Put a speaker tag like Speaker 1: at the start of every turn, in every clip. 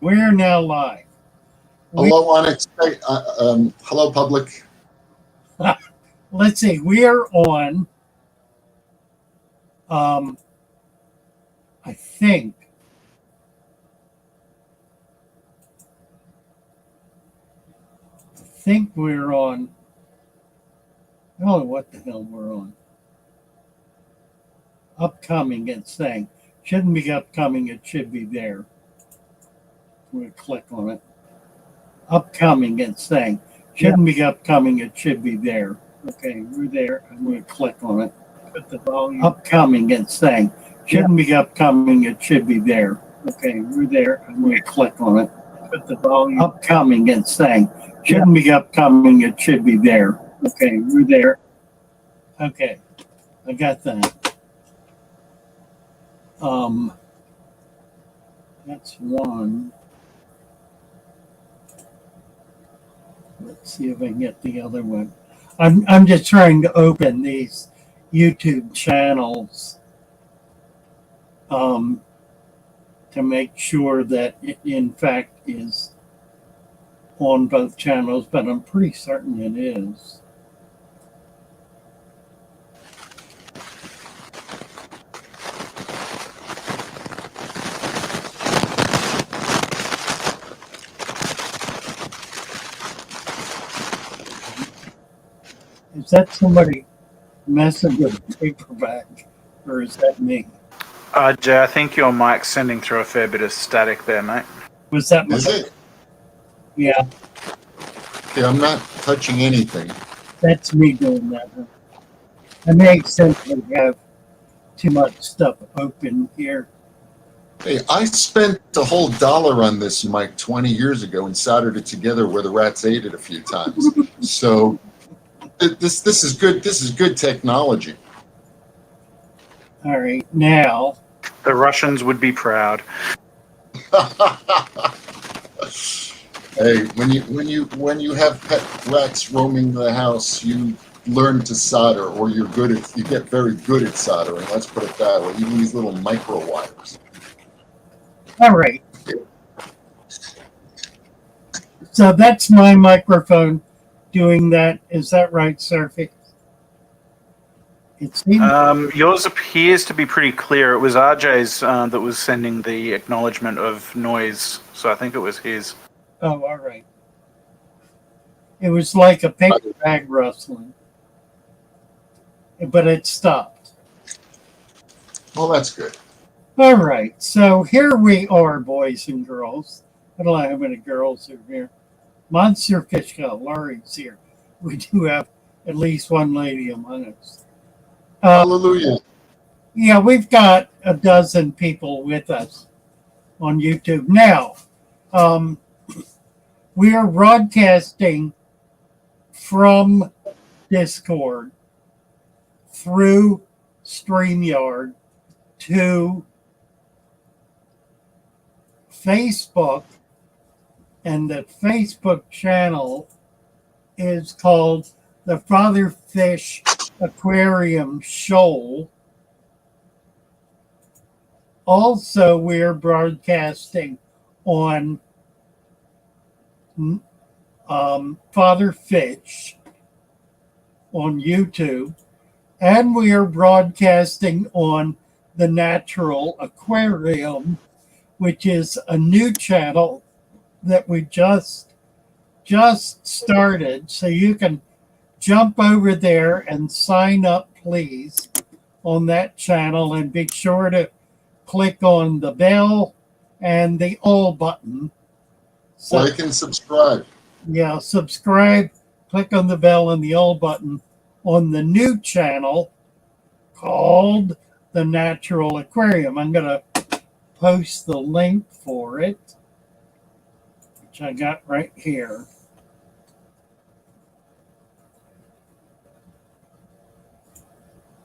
Speaker 1: We're now live.
Speaker 2: Hello, unexpected. Hello, public.
Speaker 1: Let's see. We are on. I think. We're on. I don't know what the hell we're on. Upcoming, it's saying. Shouldn't be upcoming. It should be there. I'm going to click on it. Upcoming, it's saying. Shouldn't be upcoming. It should be there. Okay, we're there. I'm going to click on it. Put the volume. Upcoming, it's saying. Shouldn't be upcoming. It should be there. Okay, we're there. I'm going to click on it. Put the volume. Upcoming, it's saying. Shouldn't be upcoming. It should be there. Okay, we're there. Okay, I got that. That's one. Let's see if I can get the other one. I'm just trying to open these YouTube channels to make sure that it in fact is on both channels, but I'm pretty certain it is. Is that somebody messing with a paperback, or is that me?
Speaker 3: Jay, I think your mic's sending through a fair bit of static there, mate.
Speaker 1: Was that
Speaker 2: Is it?
Speaker 1: Yeah,
Speaker 2: Okay, I'm not touching anything.
Speaker 1: that's me doing that. I may simply have too much stuff open here.
Speaker 2: Hey, I spent the whole $1 on this mic 20 years ago and soldered it together where the rats ate it a few times. So this is good. This is good technology.
Speaker 1: All right, now.
Speaker 3: The Russians would be proud.
Speaker 2: Hey, when you have pet rats roaming the house, you learn to solder, or you get very good at soldering. Let's put it that way. Even these little micro wires.
Speaker 1: All right. So that's my microphone doing that. Is that right, Surfy? It seems.
Speaker 3: Yours appears to be pretty clear. It was RJ's that was sending the acknowledgement of noise, so I think it was his.
Speaker 1: Oh, all right. It was like a paper bag rustling, but it stopped.
Speaker 2: Well, that's good.
Speaker 1: All right. So here we are, boys and girls. I don't know how many girls are here. Monster Fish Club, Laurie's here. We do have at least one lady among us.
Speaker 2: Hallelujah.
Speaker 1: Yeah, we've got a dozen people with us on YouTube. Now, we are broadcasting from Discord through StreamYard to Facebook, and the Facebook channel is called the Father Fish Aquarium Shoal. Also, we're broadcasting on Father Fish on YouTube, and we are broadcasting on the Natural Aquarium, which is a new channel that we just started. So you can jump over there and sign up, please, on that channel, and be sure to click on the bell and the all button. So,
Speaker 2: Like and subscribe.
Speaker 1: Yeah, subscribe, click on the bell and the all button on the new channel called the Natural Aquarium. I'm going to post the link for it, which I got right here.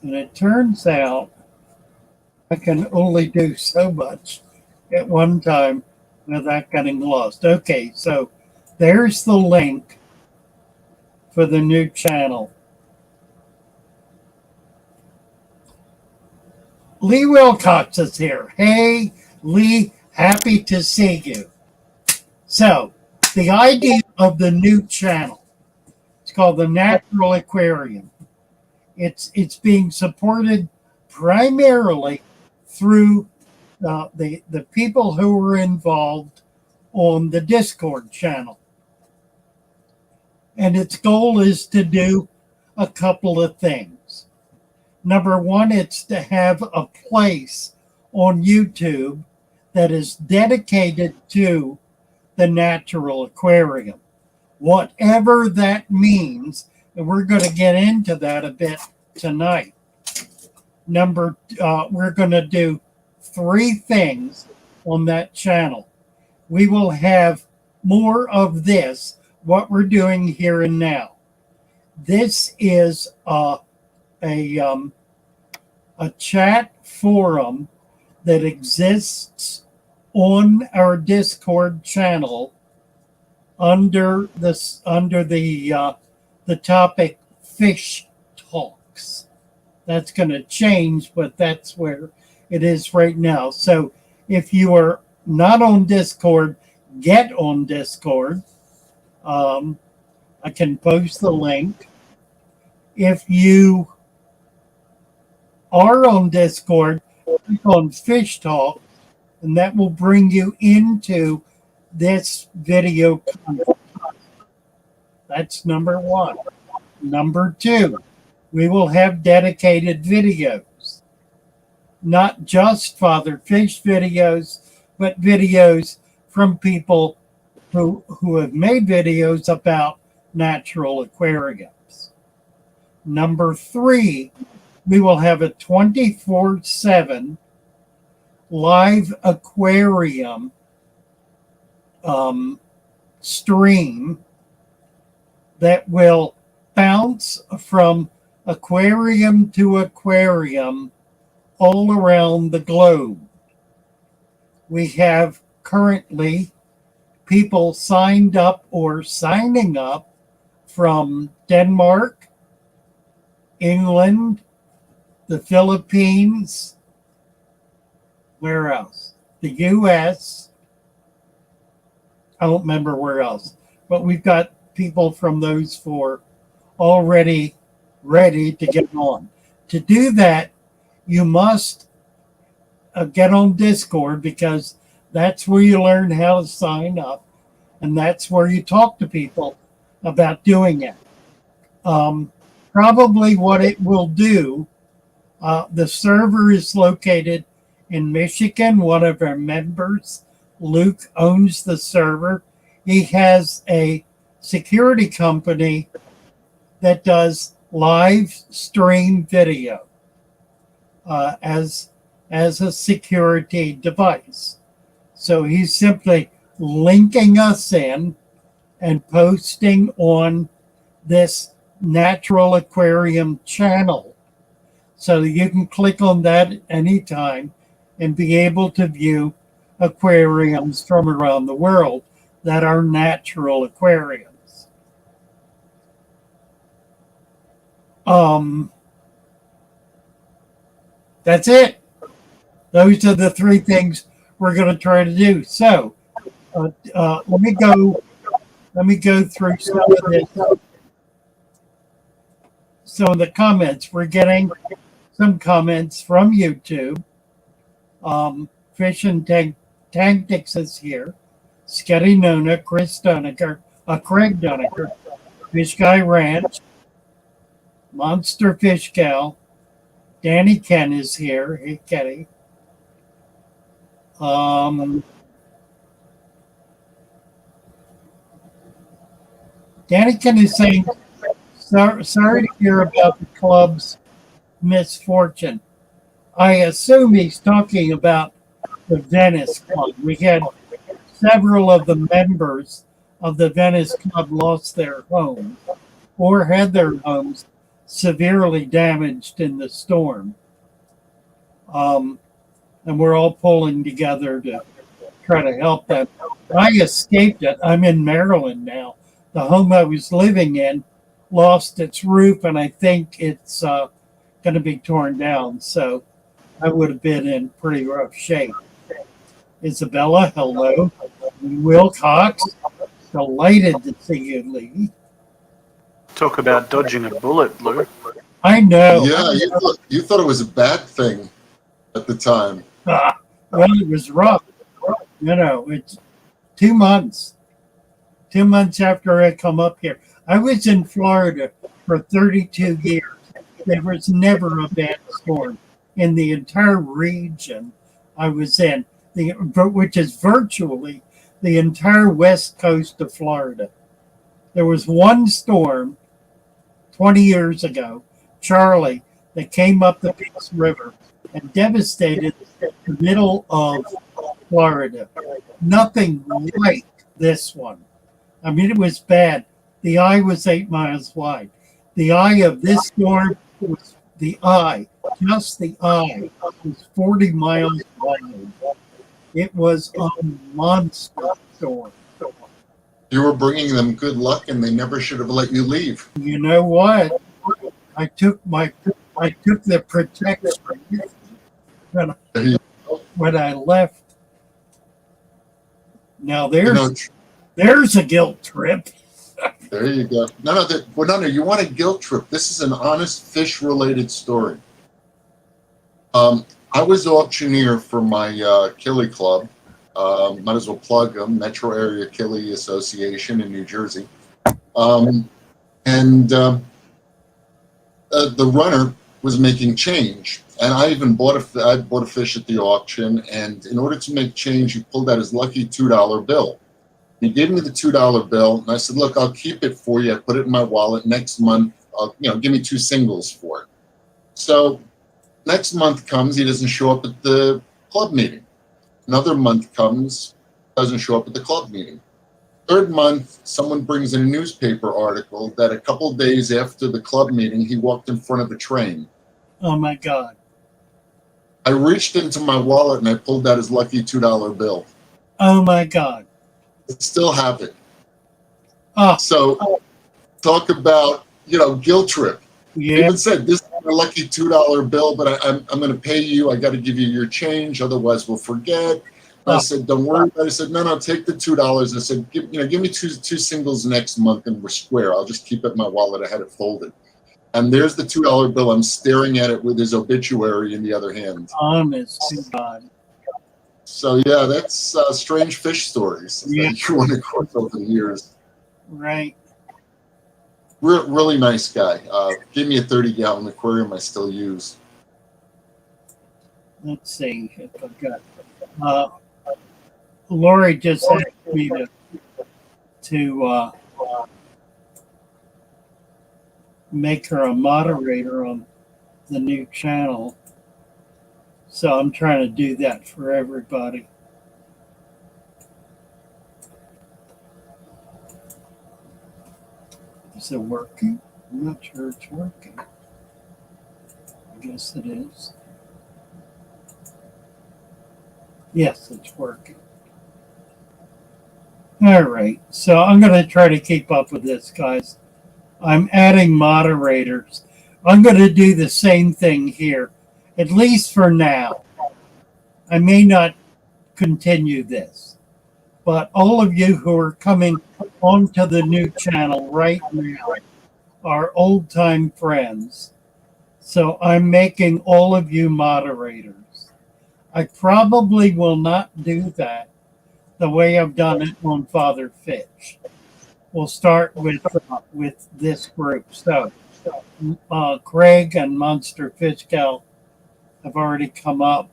Speaker 1: And it turns out I can only do so much at one time without getting lost. Okay, so there's the link for the new channel. Lee Wilcox is here. Hey, Lee, happy to see you. So, the idea of the new channel, it's called the Natural Aquarium. It's being supported primarily through the people who were involved on the Discord channel. And its goal is to do a couple of things. Number one, it's to have a place on YouTube that is dedicated to the Natural Aquarium, whatever that means, and we're going to get into that a bit tonight. We're going to do 3 things on that channel. We will have more of this, what we're doing here and now. This is a chat forum that exists on our Discord channel under the topic Fish Talks. That's going to change, but that's where it is right now. So if you are not on Discord, get on Discord. I can post the link. If you are on Discord, click on Fish Talk, and that will bring you into this video content. That's number 1. Number 2, we will have dedicated videos. Not just Father Fish videos, but videos from people who have made videos about natural aquariums. Number 3, we will have a 24/7 live aquarium stream that will bounce from aquarium to aquarium all around the globe. We have currently people signed up or signing up from Denmark, England, the Philippines, where else? The US. I don't remember where else, but we've got people from those 4 already ready to get on. To do that, you must get on Discord, because that's where you learn how to sign up, and that's where you talk to people about doing it. Probably what it will do, the server is located in Michigan. One of our members, Luke, owns the server. He has a security company that does live stream video as a security device. So he's simply linking us in and posting on this Natural Aquarium channel, so that you can click on that at any time and be able to view aquariums from around the world that are natural aquariums. That's it. Those are the 3 things we're going to try to do. So let me go through some of this. So in the comments, we're getting some comments from YouTube. Fish and Tactics is here. Sketty Nona, Chris Doniker, Craig Doniker, Fish Guy Ranch, Monster Fish Gal, Danny Ken is here. Hey, Kenny. Danny Ken is saying, sorry to hear about the club's misfortune. I assume he's talking about the Venice Club. We had several of the members of the Venice Club lost their homes or had their homes severely damaged in the storm. And we're all pulling together to try to help them. I escaped it. I'm in Maryland now. The home I was living in lost its roof, and I think it's going to be torn down. So I would have been in pretty rough shape. Isabella, hello. Wilcox, delighted to see you, Lee.
Speaker 3: Talk about dodging a bullet, Lou.
Speaker 1: I know.
Speaker 2: Yeah, you thought it was a bad thing at the time.
Speaker 1: Well, it was rough. It's 2 months. 2 months after I come up here. I was in Florida for 32 years. There was never a bad storm in the entire region I was in, which is virtually the entire west coast of Florida. There was one storm 20 years ago, Charlie, that came up the Peace River and devastated the middle of Florida. Nothing like this one. I mean, it was bad. The eye was 8 miles wide. The eye of this storm was just the eye, was 40 miles wide. It was a monster storm.
Speaker 2: You were bringing them good luck, and they never should have let you leave.
Speaker 1: You know what? I took the protection when I left. Now there's a guilt trip.
Speaker 2: There you go. No, you want a guilt trip. This is an honest fish-related story. I was auctioneer for my Killie Club. Might as well plug them, Metro Area Killie Association in New Jersey. The runner was making change, and I even bought a fish at the auction. And in order to make change, he pulled out his lucky $2 bill. He gave me the $2 bill, and I said, "Look, I'll keep it for you. I put it in my wallet. Next month, give me 2 singles for it." So next month comes, he doesn't show up at the club meeting. Another month comes, doesn't show up at the club meeting. Third month, someone brings in a newspaper article that a couple of days after the club meeting, he walked in front of a train.
Speaker 1: Oh my God.
Speaker 2: I reached into my wallet and I pulled out his lucky $2 bill.
Speaker 1: Oh my God.
Speaker 2: I still have it.
Speaker 1: Oh.
Speaker 2: So talk about, guilt trip.
Speaker 1: Yeah.
Speaker 2: He even said, "This is a lucky $2 bill, but I'm going to pay you. I got to give you your change. Otherwise we'll forget." I said, "Don't worry about it." I said, No, take the $2. I said, give me two singles next month and we're square. I'll just keep it in my wallet. I had it folded. And there's the $2 bill. I'm staring at it with his obituary in the other hand.
Speaker 1: Honest to God.
Speaker 2: So, yeah, that's strange fish stories that you run across over the years.
Speaker 1: Right.
Speaker 2: Really nice guy. Gave me a 30-gallon aquarium I still use.
Speaker 1: Let's see if I've got. Lori just asked me to make her a moderator on the new channel. So I'm trying to do that for everybody. Is it working? I'm not sure it's working. I guess it is. Yes, it's working. All right, so I'm going to try to keep up with this, guys. I'm adding moderators. I'm going to do the same thing here, at least for now. I may not continue this, but all of you who are coming onto the new channel right now are old-time friends. So I'm making all of you moderators. I probably will not do that the way I've done it on Father Fish. We'll start with this group. So Craig and Monster Fish Gal have already come up.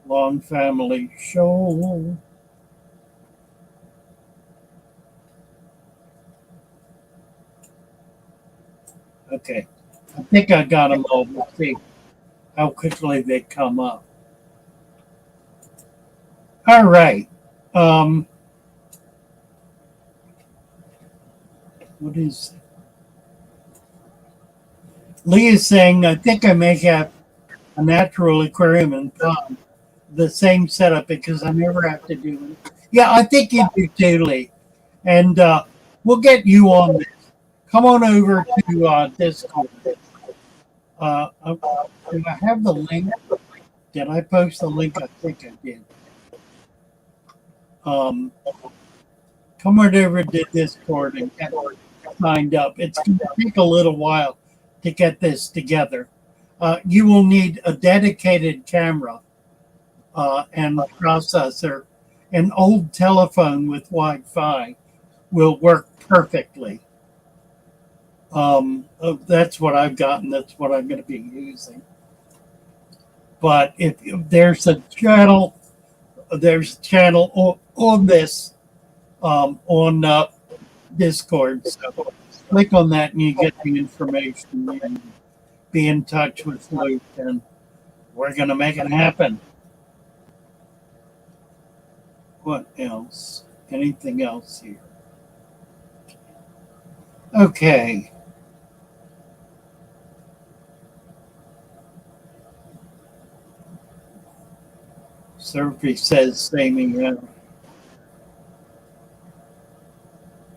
Speaker 1: Long Family Show. Okay, I think I got them all. We'll see how quickly they come up. All right. What is Lee is saying, I think I may have a natural aquarium and pond, the same setup because I never have to do it. Yeah, I think you do too, Lee. And we'll get you on this. Come on over to Discord. Do I have the link? Did I post the link? I think I did. Come on over to Discord and get signed up. It's going to take a little while to get this together. You will need a dedicated camera and processor. An old telephone with Wi-Fi will work perfectly. That's what I've gotten. That's what I'm going to be using. But if there's a channel, on this on Discord. So click on that and you get the information and be in touch with Luke, and we're going to make it happen. What else? Anything else here? Okay. Survey says saming out.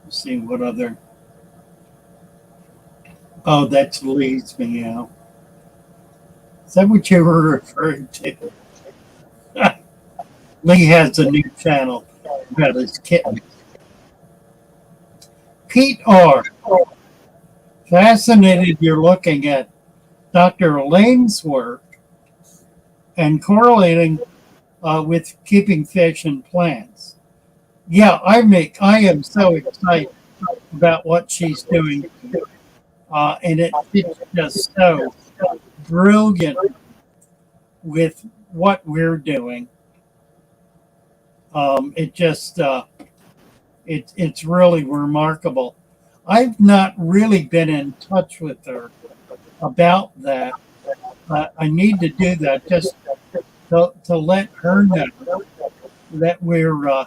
Speaker 1: Let's see what other. Oh, that's Lee's meow. Is that what you were referring to? Lee has a new channel about his kitten. Pete R. Fascinated you're looking at Dr. Elaine's work and correlating with keeping fish and plants. Yeah, I am so excited about what she's doing. And it's just so brilliant with what we're doing. It's really remarkable. I've not really been in touch with her about that. I need to do that just to let her know that we're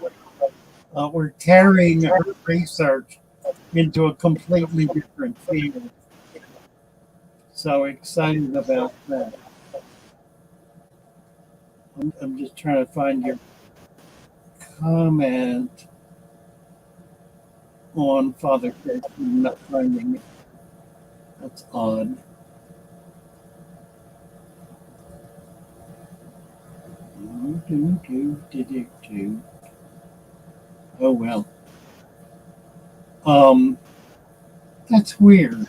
Speaker 1: carrying her research into a completely different field. So excited about that. I'm just trying to find your comment on Father Fish. I'm not finding it. That's odd. Oh well. That's weird.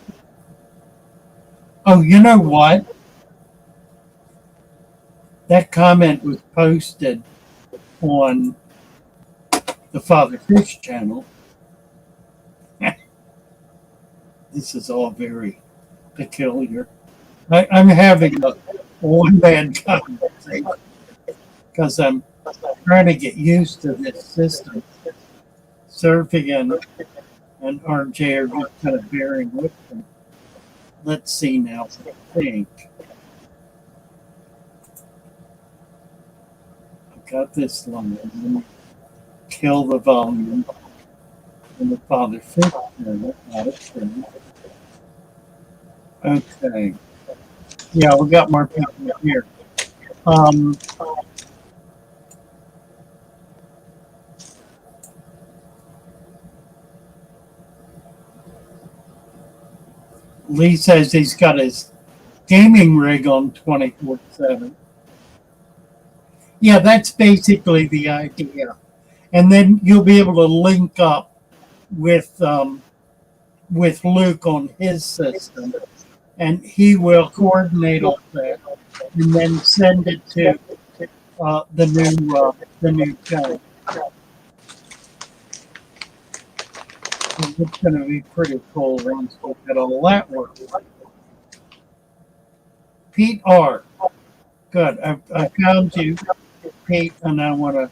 Speaker 1: Oh, you know what? That comment was posted on the Father Fish channel. This is all very peculiar. I'm having a one-man conversation because I'm trying to get used to this system. Surfing and RJ are just kind of bearing with them. Let's see now. I think I've got this line. Let me kill the volume in the Father Fish channel. Okay. Yeah, we got more people here. Lee says he's got his gaming rig on 24/7. Yeah, that's basically the idea. And then you'll be able to link up with Luke on his system, and he will coordinate all that, and then send it to the new channel. It's going to be pretty cool once we get all that work. Pete R. Good. I found you, Pete, and I want to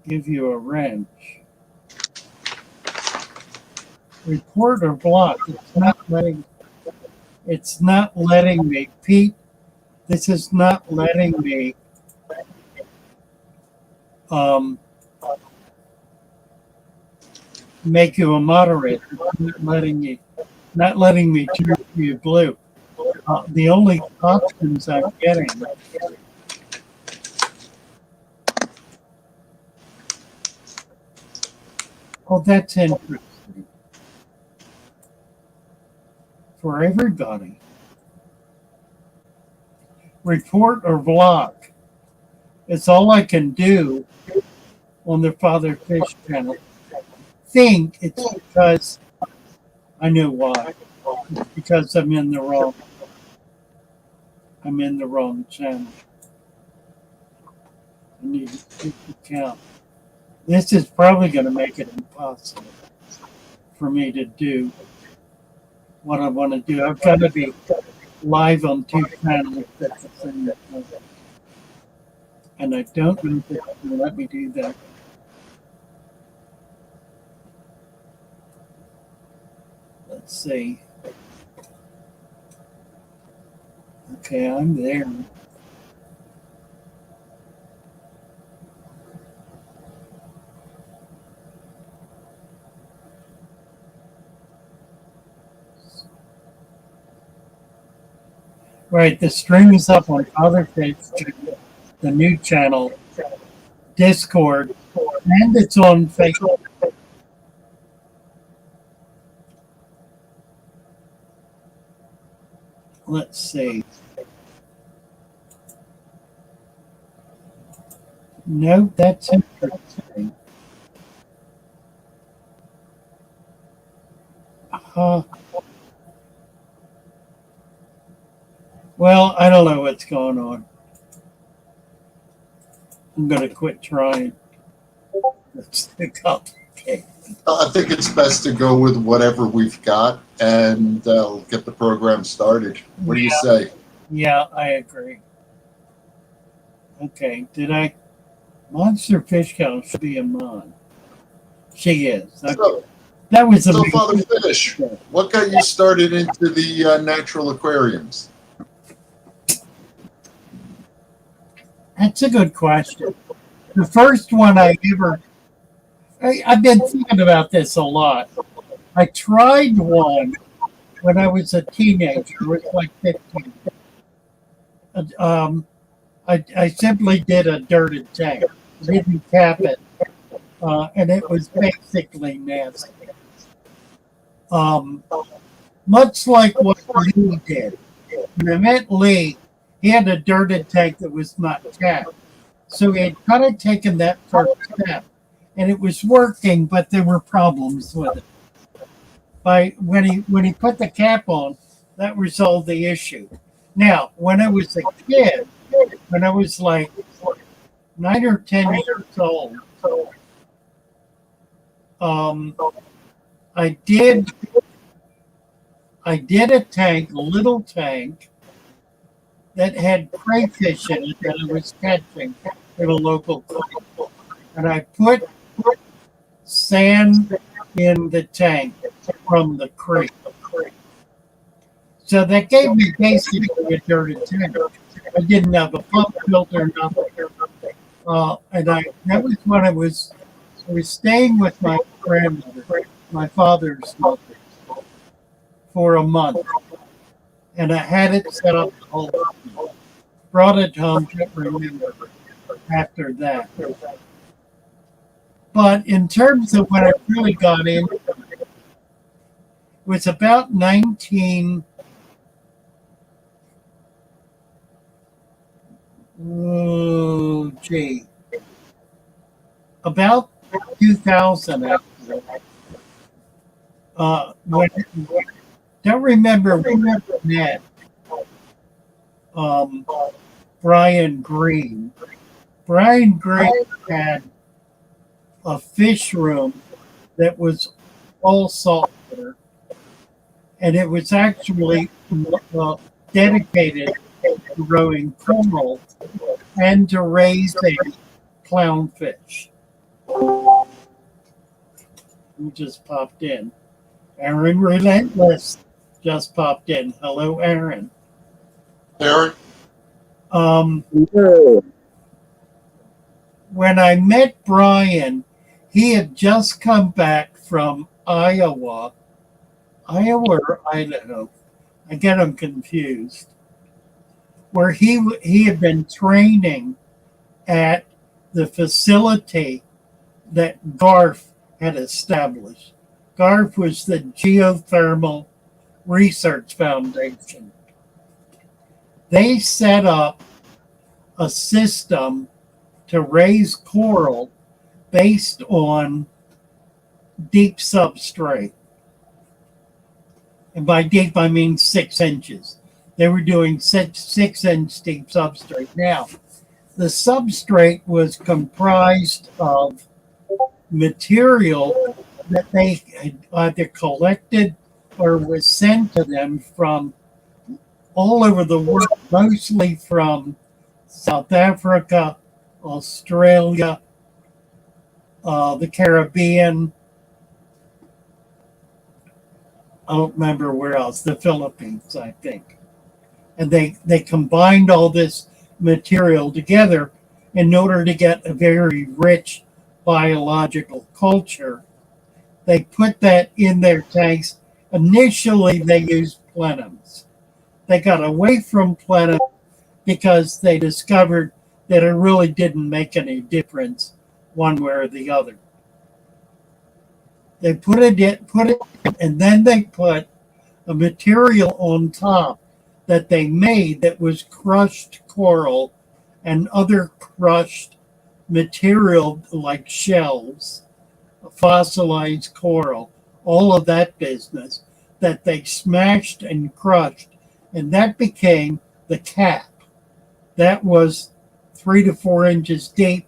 Speaker 1: give you a wrench. Report or block. It's not letting me. Pete, this is not letting me make you a moderator. It's not letting me turn you blue. The only options I'm getting. Oh, that's interesting. For everybody. Report or block. It's all I can do on the Father Fish channel. Think it's because I know why. It's because I'm in the wrong channel. I need to keep the count. This is probably going to make it impossible for me to do what I want to do. I've got to be live on 2 channels at the same time. And I don't know if it's going to let me do that. Let's see. Okay, I'm there. Right, the stream is up on Father Fish, the new channel, Discord, and it's on Facebook. Let's see. No, that's interesting. Well, I don't know what's going on. I'm going to quit trying. It's too complicated.
Speaker 2: I think it's best to go with whatever we've got and get the program started. What do you say?
Speaker 1: Yeah, I agree. Okay, Monster Fish Cow should be a mon. She is. Okay. That was
Speaker 2: So,
Speaker 1: a
Speaker 2: Father Fish, what got you started into the natural aquariums?
Speaker 1: That's a good question. The first one I've been thinking about this a lot. I tried one when I was a teenager. It was like 15. I simply did a dirted tank. Didn't cap it. And it was basically nasty. Much like what Lee did. When I met Lee, he had a dirted tank that was not capped. So he had kind of taken that first step. And it was working, but there were problems with it. When he put the cap on, that resolved the issue. Now, when I was a kid, when I was like 9 or 10 years old, I did a tank, a little tank, that had crayfish in it that I was catching at a local creek. And I put sand in the tank from the creek. So that gave me basically a dirty tank. I didn't have a pump filter, nothing. And that was when I was staying with my grandmother, my father's mother, for a month. And I had it set up the whole time. Brought it home, can't remember after that. But in terms of when I really got into it, was about 19. Oh, gee. About 2000, actually. Don't remember when I met Brian Green. Brian Green had a fish room that was all saltwater, and it was actually dedicated to growing coral and to raising clownfish. Who just popped in? Aaron Relentless just popped in. Hello, Aaron.
Speaker 2: Aaron?
Speaker 1: When I met Brian, he had just come back from Iowa or Idaho. I get him confused. Where he had been training at the facility that Garf had established. Garf was the Geothermal Research Foundation. They set up a system to raise coral based on deep substrate. And by deep, I mean 6 inches. They were doing 6-inch deep substrate. Now, the substrate was comprised of material that they had either collected or was sent to them from all over the world, mostly from South Africa, Australia, the Caribbean. I don't remember where else, the Philippines, I think. And they combined all this material together in order to get a very rich biological culture. They put that in their tanks. Initially, they used plenums. They got away from plenum because they discovered that it really didn't make any difference one way or the other. They put it, and then they put a material on top that they made that was crushed coral and other crushed material like shells, fossilized coral, all of that business that they smashed and crushed, and that became the cap. That was 3 to 4 inches deep.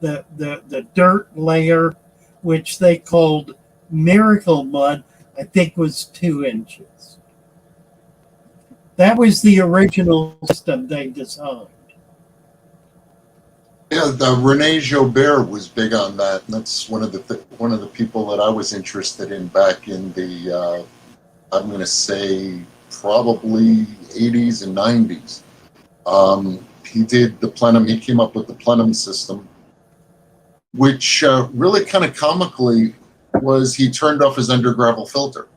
Speaker 1: The dirt layer, which they called miracle mud, I think was 2 inches. That was the original system they designed.
Speaker 2: Yeah, Rene Jobert was big on that, and that's one of the people that I was interested in back in the I'm going to say probably 80s and 90s. He did the plenum. He came up with the plenum system, which really kind of comically was he turned off his undergravel filter.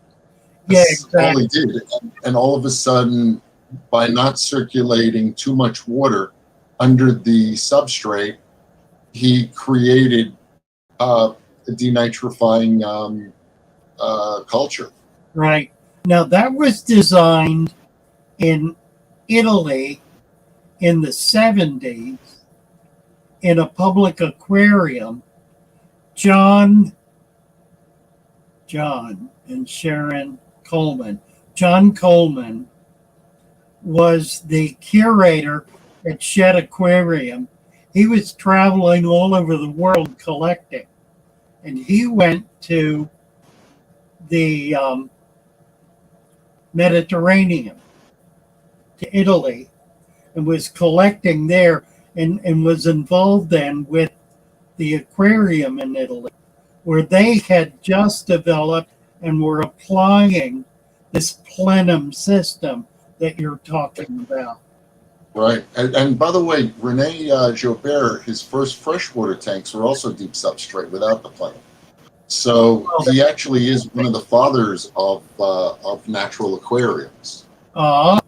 Speaker 1: Yeah,
Speaker 2: That's
Speaker 1: exactly.
Speaker 2: all he did, and all of a sudden, by not circulating too much water under the substrate, he created a denitrifying culture.
Speaker 1: Right. Now, that was designed in Italy in the 70s in a public aquarium. John and Sharon Coleman. John Coleman was the curator at Shed Aquarium. He was traveling all over the world collecting, and he went to the Mediterranean, to Italy, and was collecting there, and was involved then with the aquarium in Italy, where they had just developed and were applying this plenum system that you're talking about.
Speaker 2: Right. And by the way, Rene Jobert, his first freshwater tanks were also deep substrate without the plenum. So he actually is one of the fathers of natural aquariums. I've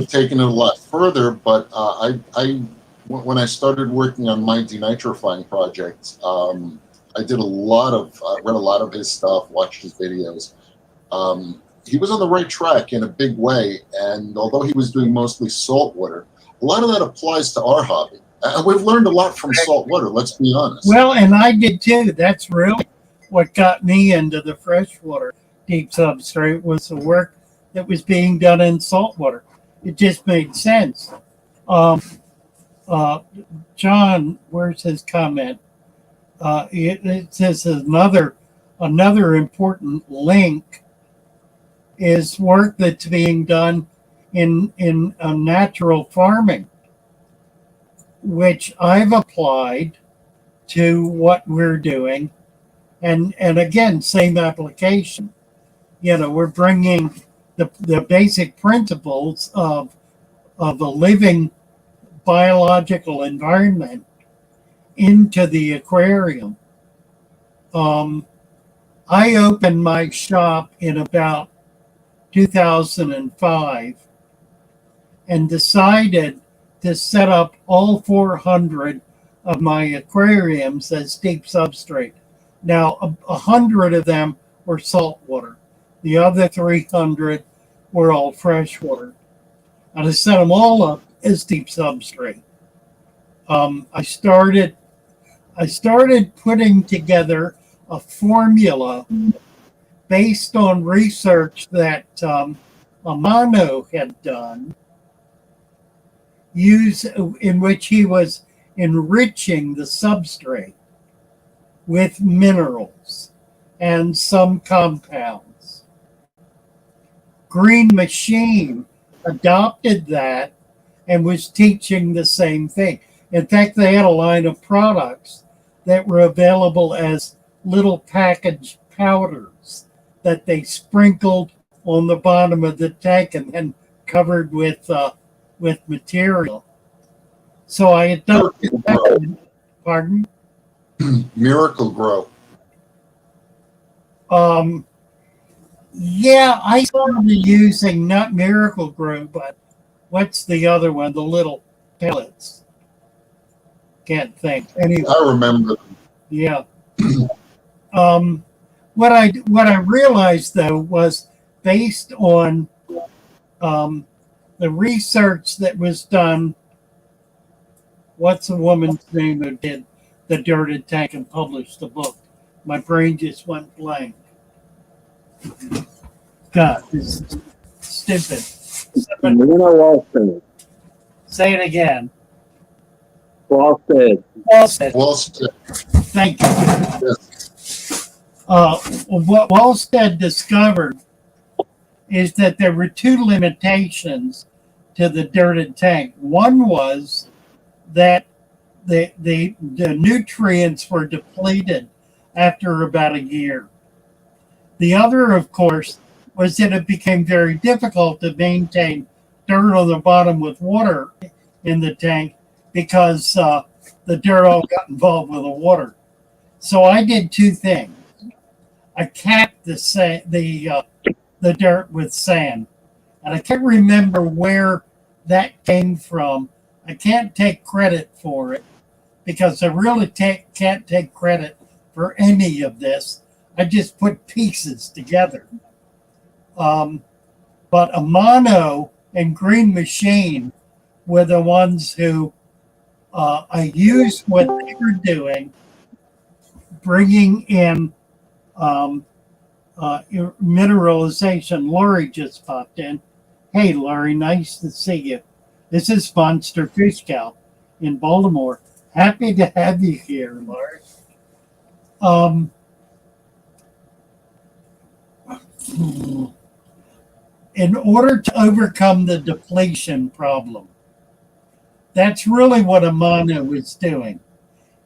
Speaker 2: taken it a lot further, but when I started working on my denitrifying project, I read a lot of his stuff, watched his videos. He was on the right track in a big way, and although he was doing mostly salt water, a lot of that applies to our hobby. And we've learned a lot from salt water, let's be honest.
Speaker 1: Well, and I did too. That's really what got me into the freshwater deep substrate, was the work that was being done in saltwater. It just made sense. John, where's his comment? It says another important link is work that's being done in natural farming, which I've applied to what we're doing, and again, same application. You know, we're bringing the basic principles of a living biological environment into the aquarium. I opened my shop in about 2005 and decided to set up all 400 of my aquariums as deep substrate. Now, 100 of them were saltwater. The other 300 were all freshwater. And I set them all up as deep substrate. I started putting together a formula based on research that Amano had done, in which he was enriching the substrate with minerals and some compounds. Green Machine adopted that and was teaching the same thing. In fact, they had a line of products that were available as little packaged powders that they sprinkled on the bottom of the tank and then covered with material. So I had done that. Pardon?
Speaker 2: Miracle Grow.
Speaker 1: Yeah, I started using not Miracle Grow, but what's the other one? The little pellets. Can't think. Anyway,
Speaker 2: I remember.
Speaker 1: yeah. What I realized though was based on the research that was done. What's the woman's name who did the Dirted Tank and published the book? My brain just went blank. God, this is stupid.
Speaker 4: Walston.
Speaker 1: Say it again.
Speaker 4: Walston.
Speaker 2: Walston.
Speaker 1: Thank you.
Speaker 2: Yes.
Speaker 1: What Walsted discovered is that there were two limitations to the Dirted Tank. One was that the nutrients were depleted after about a year. The other, of course, was that it became very difficult to maintain dirt on the bottom with water in the tank because the dirt all got involved with the water. So I did two things. I capped the dirt with sand, and I can't remember where that came from. I can't take credit for it because I really can't take credit for any of this. I just put pieces together. But Amano and Green Machine were the ones who I used what they were doing, bringing in mineralization. Laurie just popped in. Hey, Laurie, nice to see you. This is Monster Fish Cow in Baltimore. Happy to have you here, Laurie. In order to overcome the depletion problem, that's really what Amano was doing.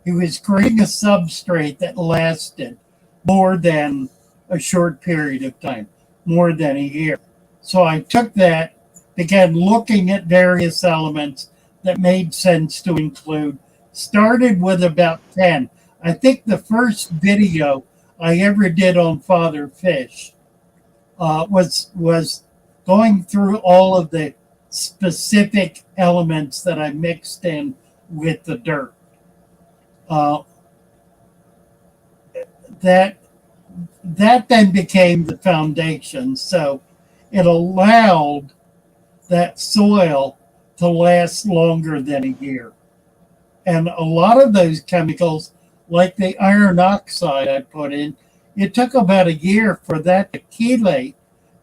Speaker 1: He was creating a substrate that lasted more than a short period of time, more than a year. So I took that, began looking at various elements that made sense to include, started with about 10. I think the first video I ever did on Father Fish was going through all of the specific elements that I mixed in with the dirt. That then became the foundation. So it allowed that soil to last longer than a year. And a lot of those chemicals, like the iron oxide I put in, it took about a year for that to chelate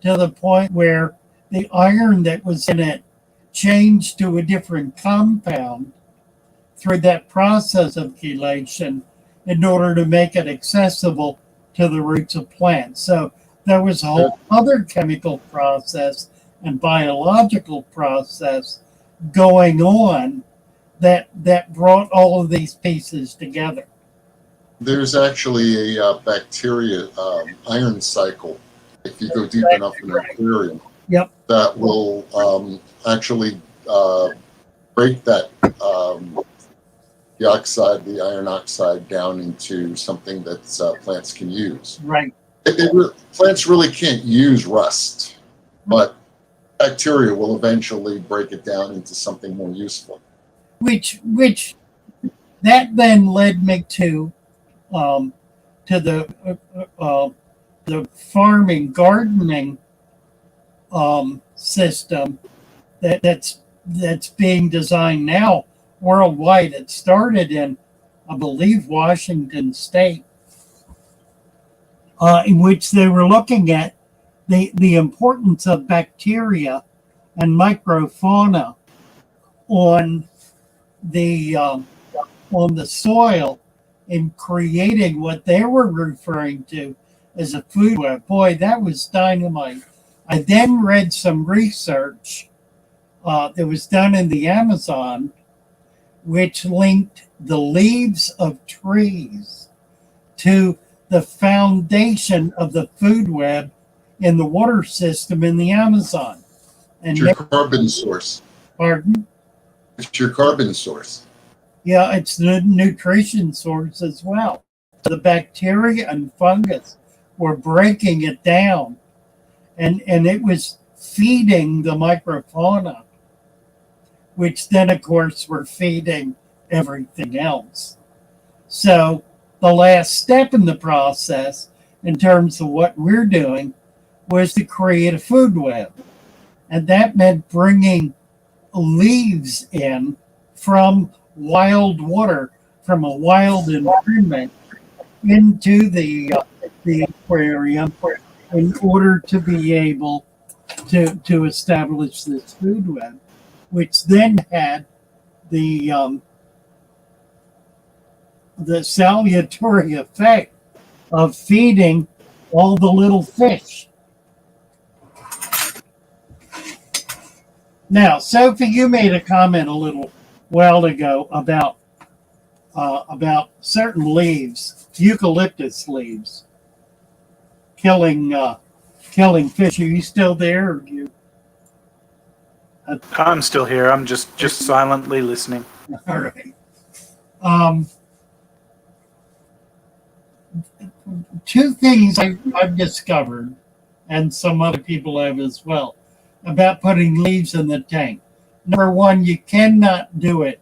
Speaker 1: to the point where the iron that was in it changed to a different compound through that process of chelation in order to make it accessible to the roots of plants. So there was a whole other chemical process and biological process going on that brought all of these pieces together.
Speaker 2: There's actually a bacteria iron cycle, if you go deep enough in an aquarium,
Speaker 1: Yep.
Speaker 2: that will actually break that the iron oxide down into something that plants can use.
Speaker 1: Right.
Speaker 2: Plants really can't use rust, but bacteria will eventually break it down into something more useful.
Speaker 1: Which that then led me to the farming gardening system that's being designed now worldwide. It started in, I believe, Washington State, in which they were looking at the importance of bacteria and microfauna on the soil in creating what they were referring to as a food web. Boy, that was dynamite. I then read some research that was done in the Amazon, which linked the leaves of trees to the foundation of the food web in the water system in the Amazon. And
Speaker 2: It's your carbon source.
Speaker 1: pardon?
Speaker 2: It's your carbon source.
Speaker 1: Yeah, it's the nutrition source as well. The bacteria and fungus were breaking it down, and it was feeding the microfauna, which then, of course, were feeding everything else. So the last step in the process, in terms of what we're doing, was to create a food web. And that meant bringing leaves in from wild water, from a wild environment, into the aquarium in order to be able to establish this food web, which then had the salutary effect of feeding all the little fish. Now, Sophie, you made a comment a little while ago about certain leaves, eucalyptus leaves, killing fish. Are you still there? Or you?
Speaker 3: I'm still here. I'm just silently listening.
Speaker 1: All right. Two things I've discovered, and some other people have as well, about putting leaves in the tank. Number one, you cannot do it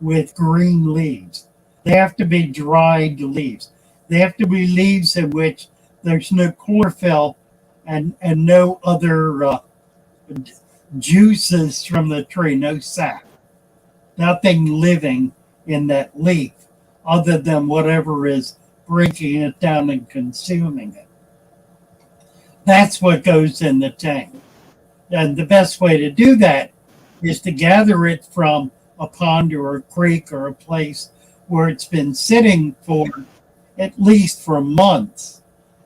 Speaker 1: with green leaves. They have to be dried leaves. They have to be leaves in which there's no chlorophyll and no other juices from the tree, no sap. Nothing living in that leaf other than whatever is breaking it down and consuming it. That's what goes in the tank. And the best way to do that is to gather it from a pond or a creek or a place where it's been sitting for at least for months,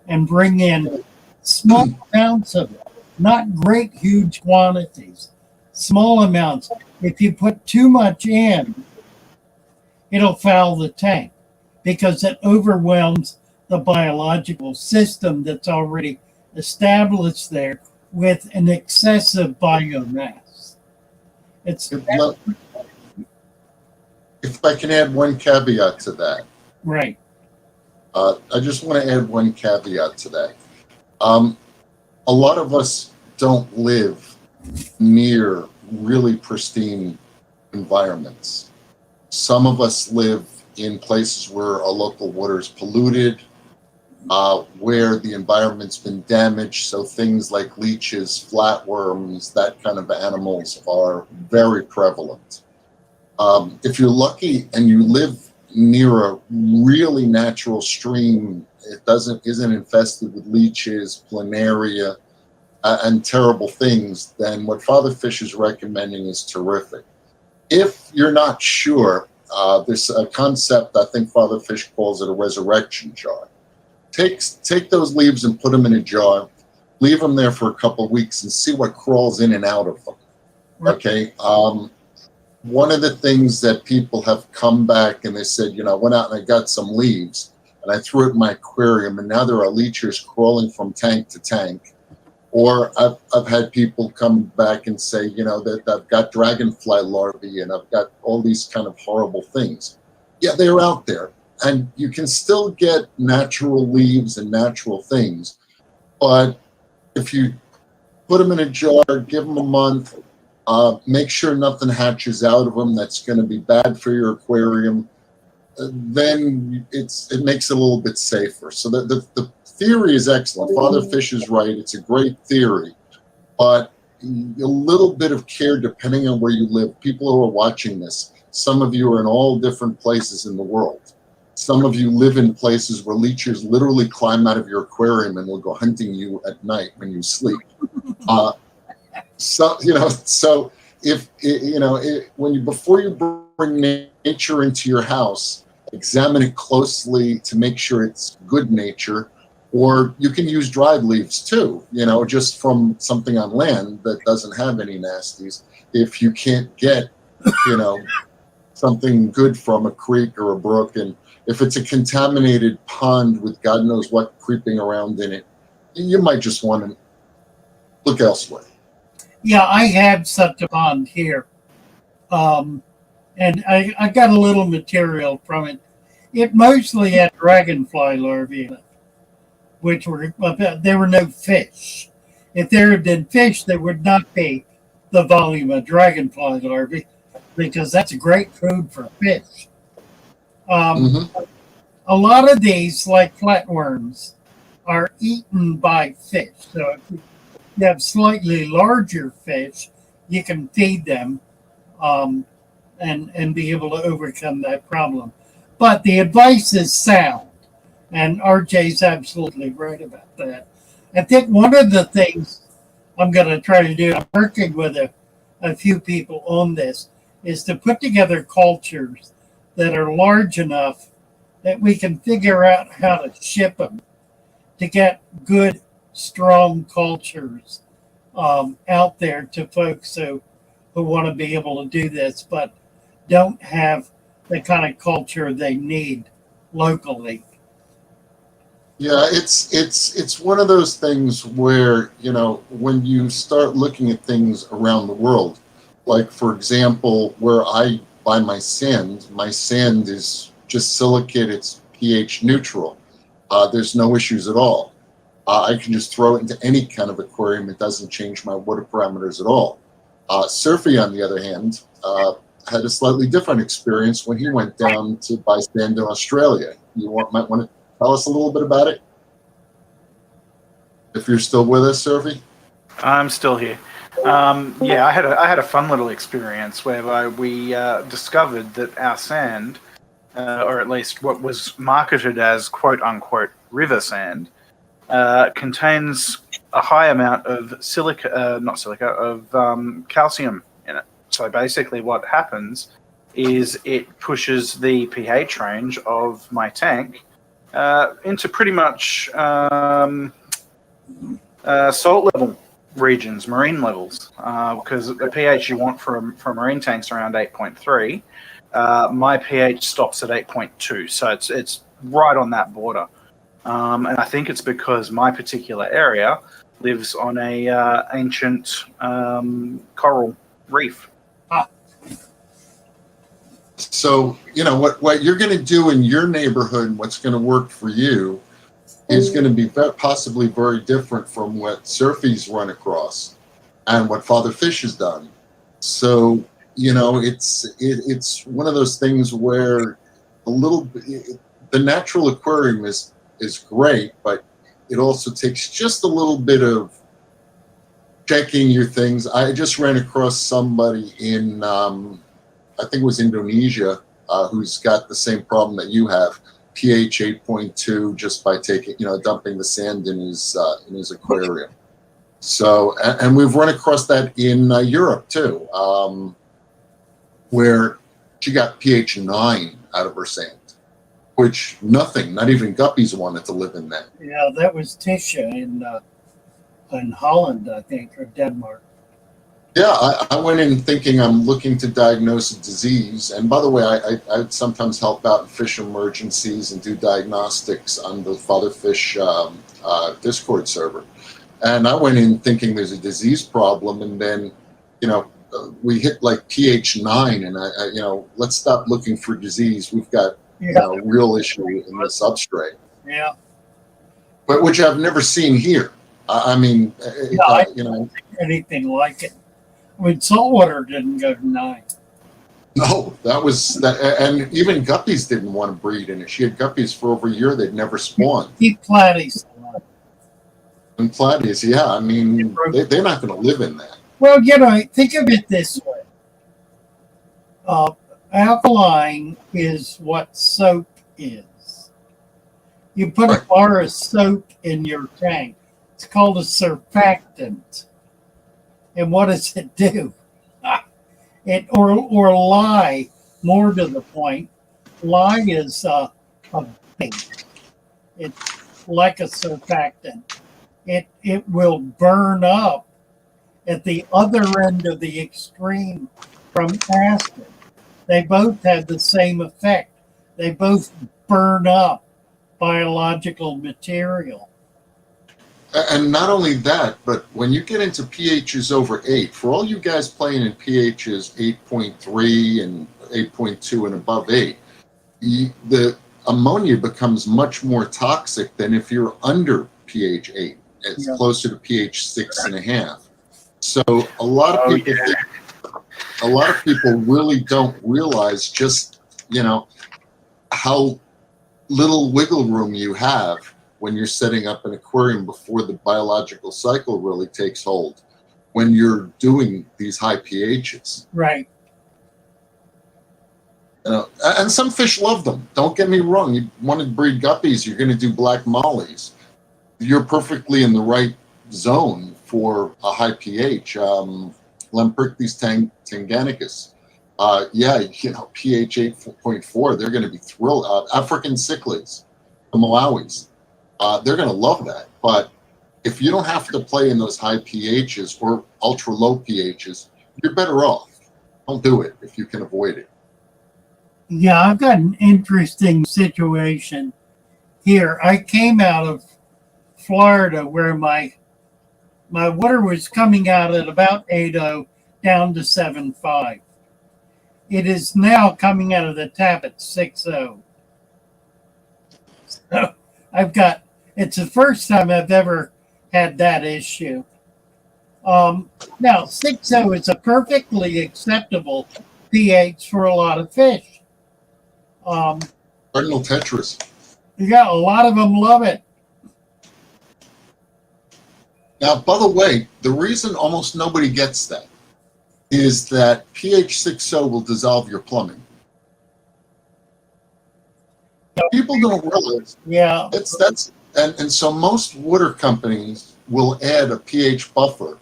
Speaker 1: and bring in small amounts of it, not great huge quantities, small amounts. If you put too much in, it'll foul the tank because it overwhelms the biological system that's already established there with an excessive biomass. It's
Speaker 2: If I can add one caveat to that.
Speaker 1: right.
Speaker 2: I just want to add one caveat to that. A lot of us don't live near really pristine environments. Some of us live in places where our local water is polluted, where the environment's been damaged. So things like leeches, flatworms, that kind of animals are very prevalent. If you're lucky and you live near a really natural stream, it isn't infested with leeches, planaria, and terrible things, then what Father Fish is recommending is terrific. If you're not sure, there's a concept, I think Father Fish calls it a resurrection jar. Take those leaves and put them in a jar, leave them there for a couple of weeks and see what crawls in and out of them. Okay. One of the things that people have come back and they said, I went out and I got some leaves and I threw it in my aquarium and now there are leeches crawling from tank to tank. Or I've had people come back and say, that I've got dragonfly larvae and I've got all these kind of horrible things. Yeah, they're out there. And you can still get natural leaves and natural things. But if you put them in a jar, give them a month, make sure nothing hatches out of them that's going to be bad for your aquarium, then it makes it a little bit safer. So the theory is excellent. Father Fish is right. It's a great theory. But a little bit of care, depending on where you live, people who are watching this, Some of you are in all different places in the world. Some of you live in places where leeches literally climb out of your aquarium and will go hunting you at night when you sleep. So if before you bring nature into your house, examine it closely to make sure it's good nature. Or you can use dried leaves too, just from something on land that doesn't have any nasties. If you can't get, something good from a creek or a brook, and if it's a contaminated pond with God knows what creeping around in it, you might just want to look elsewhere.
Speaker 1: Yeah, I have such a pond here. And I got a little material from it. It mostly had dragonfly larvae in it, which there were no fish. If there had been fish, there would not be the volume of dragonfly larvae, because that's great food for fish. A lot of these, like flatworms, are eaten by fish. So if you have slightly larger fish, you can feed them and be able to overcome that problem. But the advice is sound, and RJ's absolutely right about that. I think one of the things I'm going to try to do, I'm working with a few people on this, is to put together cultures that are large enough that we can figure out how to ship them to get good, strong cultures out there to folks who want to be able to do this, but don't have the kind of culture they need locally.
Speaker 2: Yeah, it's one of those things where, when you start looking at things around the world, like, for example, where I buy my sand is just silicate, it's pH neutral. There's no issues at all. I can just throw it into any kind of aquarium. It doesn't change my water parameters at all. Surfy, on the other hand, had a slightly different experience when he went down to buy sand in Australia. Might want to tell us a little bit about it? If you're still with us, Surfy?
Speaker 3: I'm still here. I had a fun little experience whereby we discovered that our sand, or at least what was marketed as quote unquote river sand, contains a high amount of calcium in it. So basically, what happens is it pushes the pH range of my tank into pretty much salt level regions, marine levels, because the pH you want for marine tanks around 8.3. My pH stops at 8.2, so it's right on that border. And I think it's because my particular area lives on a ancient coral reef.
Speaker 2: So, what you're going to do in your neighborhood, what's going to work for you, is going to be possibly very different from what Surfy's run across and what Father Fish has done. So, it's one of those things where the natural aquarium is great, but it also takes just a little bit of checking your things. I just ran across somebody in, I think it was Indonesia, who's got the same problem that you have. pH 8.2 just by dumping the sand in his aquarium. So, and we've run across that in Europe too, where she got pH 9 out of her sand, which not even guppies wanted to live in that.
Speaker 1: Yeah, that was Tisha in Holland, I think, or Denmark.
Speaker 2: Yeah, I went in thinking I'm looking to diagnose a disease. And by the way, I sometimes help out in fish emergencies and do diagnostics on the Father Fish Discord server. And I went in thinking there's a disease problem, and then, we hit like pH 9, and let's stop looking for disease. We've got a real issue in the substrate.
Speaker 1: Yeah.
Speaker 2: But which I've never seen here. I
Speaker 1: don't think anything like it. I mean, saltwater didn't go to 9.
Speaker 2: No, that was that, and even guppies didn't want to breed in it. She had guppies for over a year; they'd never spawned.
Speaker 1: Keep platies alive.
Speaker 2: And platies, yeah, I mean, they're not going to live in that.
Speaker 1: Well, think of it this way. Alkaline is what soap is. You put a
Speaker 2: Right.
Speaker 1: bar of soap in your tank. It's called a surfactant. And what does it do? Or lye, more to the point. Lye is a bait. It's like a surfactant. It will burn up at the other end of the extreme from acid. They both have the same effect. They both burn up biological material.
Speaker 2: And not only that, but when you get into pHs over 8, for all you guys playing in pHs 8.3 and 8.2 and above 8, the ammonia becomes much more toxic than if you're under pH 8. It's closer to pH 6.5. So a lot of people think, a lot of people really don't realize just, how little wiggle room you have when you're setting up an aquarium before the biological cycle really takes hold, when you're doing these high pHs.
Speaker 1: Right.
Speaker 2: And some fish love them. Don't get me wrong. You want to breed guppies, you're going to do black mollies. You're perfectly in the right zone for a high pH. Lamprictes tanganicus. pH 8.4, they're going to be thrilled. African cichlids, the Malawis, they're going to love that. But if you don't have to play in those high pHs or ultra low pHs, you're better off. Don't do it if you can avoid it.
Speaker 1: Yeah, I've got an interesting situation here. I came out of Florida where my water was coming out at about 8.0 down to 7.5. It is now coming out of the tap at 6.0. So it's the first time I've ever had that issue. Now 6.0 is a perfectly acceptable pH for a lot of fish.
Speaker 2: Cardinal tetras.
Speaker 1: Yeah, a lot of them love it.
Speaker 2: Now, by the way, the reason almost nobody gets that is that pH 6.0 will dissolve your plumbing. People don't realize.
Speaker 1: Yeah.
Speaker 2: And so most water companies will add a pH buffer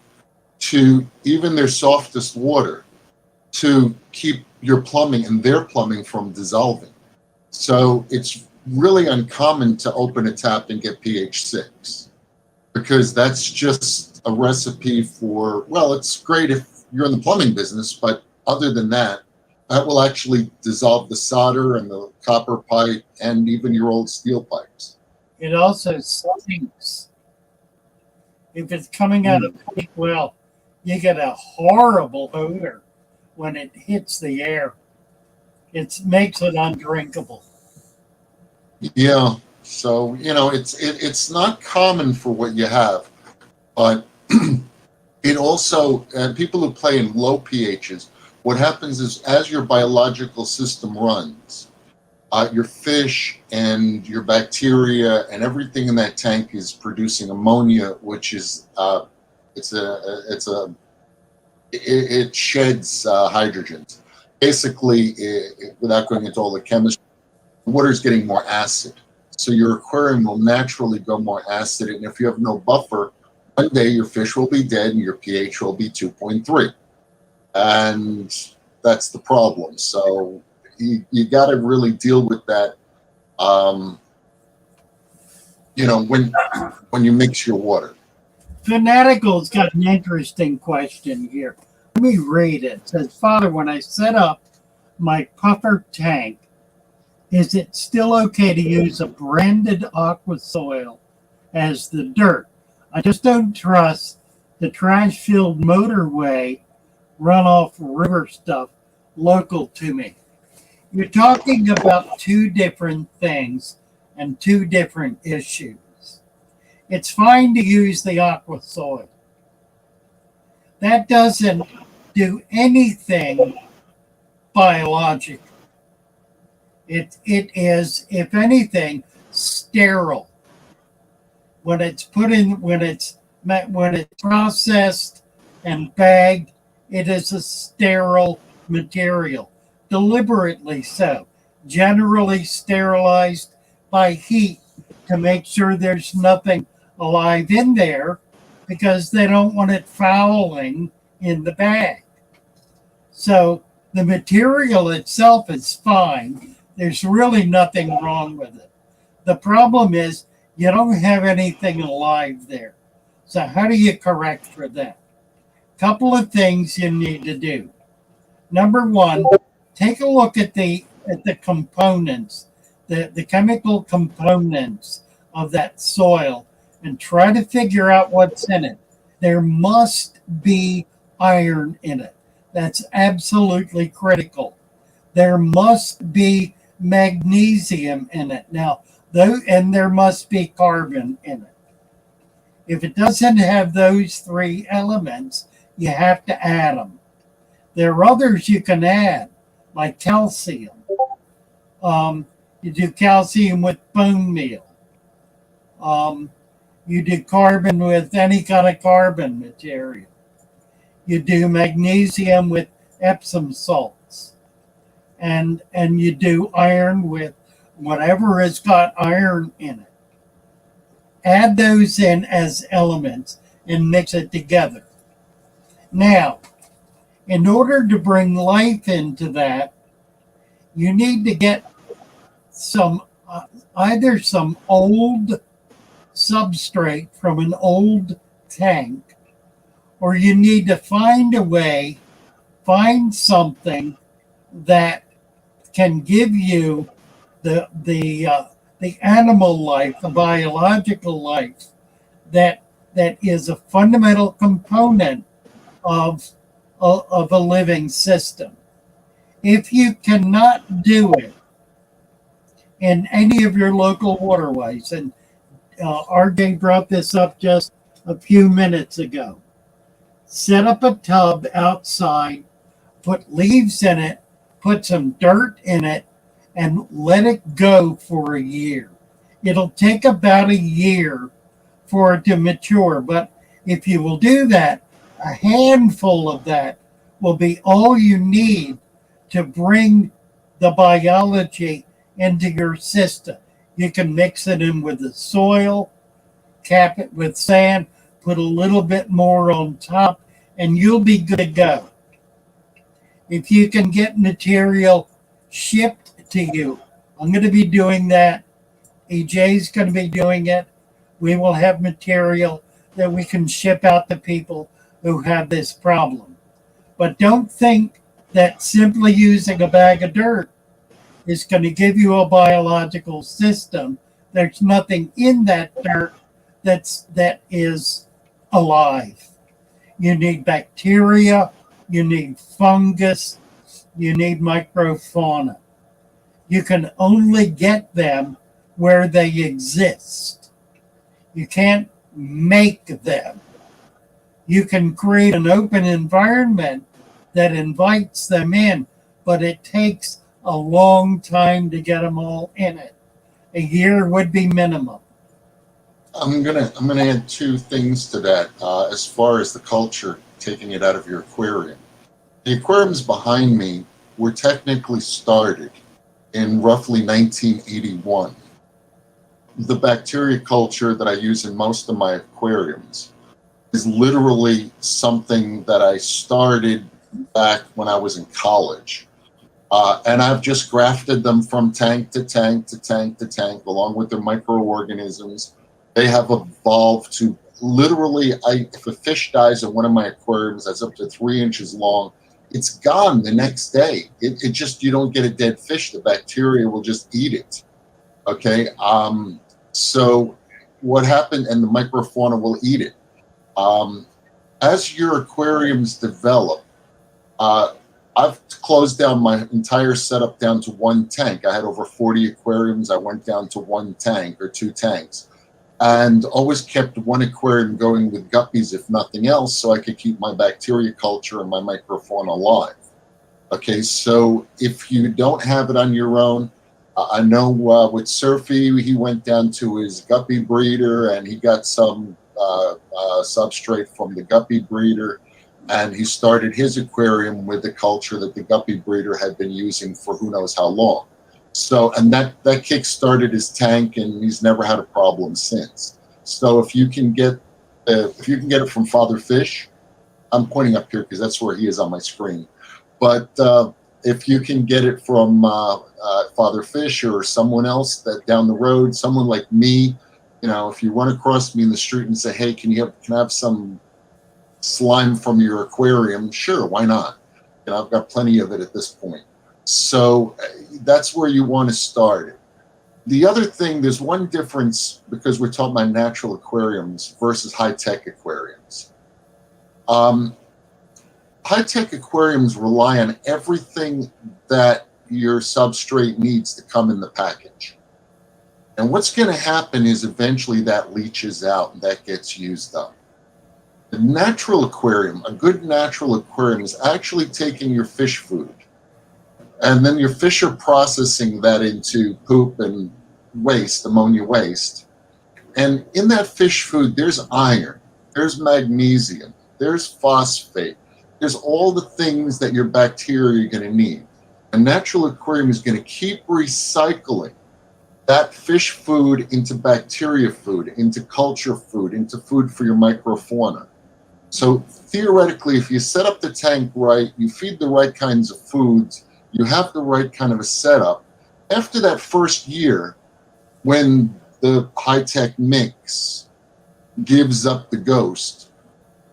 Speaker 2: to even their softest water to keep your plumbing and their plumbing from dissolving. So it's really uncommon to open a tap and get pH 6, because that's just a recipe for, well, it's great if you're in the plumbing business, but other than that, that will actually dissolve the solder and the copper pipe and even your old steel pipes.
Speaker 1: It also stinks. If it's coming out of a well, you get a horrible odor when it hits the air. It makes it undrinkable.
Speaker 2: Yeah, so it's not common for what you have, but it also, and people who play in low pHs, what happens is as your biological system runs, your fish and your bacteria and everything in that tank is producing ammonia, which is it sheds hydrogen. Basically, without going into all the chemistry, the water is getting more acid. So your aquarium will naturally go more acid. And if you have no buffer, one day your fish will be dead and your pH will be 2.3. And that's the problem. So you got to really deal with that, when you mix your water.
Speaker 1: Fanatical's got an interesting question here. Let me read it. It says, Father, when I set up my puffer tank, is it still okay to use a branded aqua soil as the dirt? I just don't trust the trash-filled motorway runoff river stuff local to me. You're talking about two different things and two different issues. It's fine to use the aqua soil. That doesn't do anything biological. It is, if anything, sterile. When it's processed and bagged, it is a sterile material. deliberately so, generally sterilized by heat to make sure there's nothing alive in there because they don't want it fouling in the bag. So the material itself is fine. There's really nothing wrong with it. The problem is you don't have anything alive there. So how do you correct for that? Couple of things you need to do. Number one, take a look at the components, the chemical components of that soil, and try to figure out what's in it. There must be iron in it. That's absolutely critical. There must be magnesium in it. Now, and there must be carbon in it. If it doesn't have those three elements, you have to add them. There are others you can add, like calcium. You do calcium with bone meal. You do carbon with any kind of carbon material. You do magnesium with Epsom salts. And you do iron with whatever has got iron in it. Add those in as elements and mix it together. Now, in order to bring life into that, you need to get some either some old substrate from an old tank, or you need to find a way, find something that can give you the animal life, the biological life that is a fundamental component of a living system. If you cannot do it in any of your local waterways, and RJ brought this up just a few minutes ago, set up a tub outside, put leaves in it, put some dirt in it, and let it go for a year. It'll take about a year for it to mature, but if you will do that, a handful of that will be all you need to bring the biology into your system. You can mix it in with the soil, cap it with sand, put a little bit more on top, and you'll be good to go. If you can get material shipped to you, I'm going to be doing that. EJ's going to be doing it. We will have material that we can ship out to people who have this problem. But don't think that simply using a bag of dirt is going to give you a biological system. There's nothing in that dirt that is alive. You need bacteria, you need fungus, you need microfauna. You can only get them where they exist. You can't make them. You can create an open environment that invites them in, but it takes a long time to get them all in it. A year would be minimum.
Speaker 2: I'm gonna add two things to that as far as the culture, taking it out of your aquarium. The aquariums behind me were technically started in roughly 1981. The bacteria culture that I use in most of my aquariums is literally something that I started back when I was in college. And I've just grafted them from tank to tank to tank to tank, along with their microorganisms. They have evolved to literally, if a fish dies in one of my aquariums that's up to 3 inches long, it's gone the next day. It just, you don't get a dead fish. The bacteria will just eat it. Okay. So what happened, and the microfauna will eat it. As your aquariums develop, I've closed down my entire setup down to one tank. I had over 40 aquariums. I went down to one tank or two tanks, and always kept one aquarium going with guppies, if nothing else, so I could keep my bacteria culture and my microfauna alive. Okay, so if you don't have it on your own, I know with Surfy, he went down to his guppy breeder and he got some substrate from the guppy breeder. And he started his aquarium with the culture that the guppy breeder had been using for who knows how long. So, and that kick-started his tank, and he's never had a problem since. So if you can get it from Father Fish, I'm pointing up here because that's where he is on my screen. But if you can get it from Father Fish or someone else that down the road, someone like me, you know, if you run across me in the street and say, "Hey, can I have some slime from your aquarium?" Sure, why not? You know, I've got plenty of it at this point. So that's where you want to start. The other thing, there's one difference because we're talking about natural aquariums versus high-tech aquariums. High-tech aquariums rely on everything that your substrate needs to come in the package. And what's going to happen is eventually that leaches out and that gets used up. The natural aquarium, a good natural aquarium, is actually taking your fish food, and then your fish are processing that into poop and waste, ammonia waste. And in that fish food, there's iron, there's magnesium, there's phosphate, there's all the things that your bacteria are going to need. A natural aquarium is going to keep recycling that fish food into bacteria food, into culture food, into food for your microfauna. So theoretically, if you set up the tank right, you feed the right kinds of foods, you have the right kind of a setup, after that first year, when the high-tech mix gives up the ghost,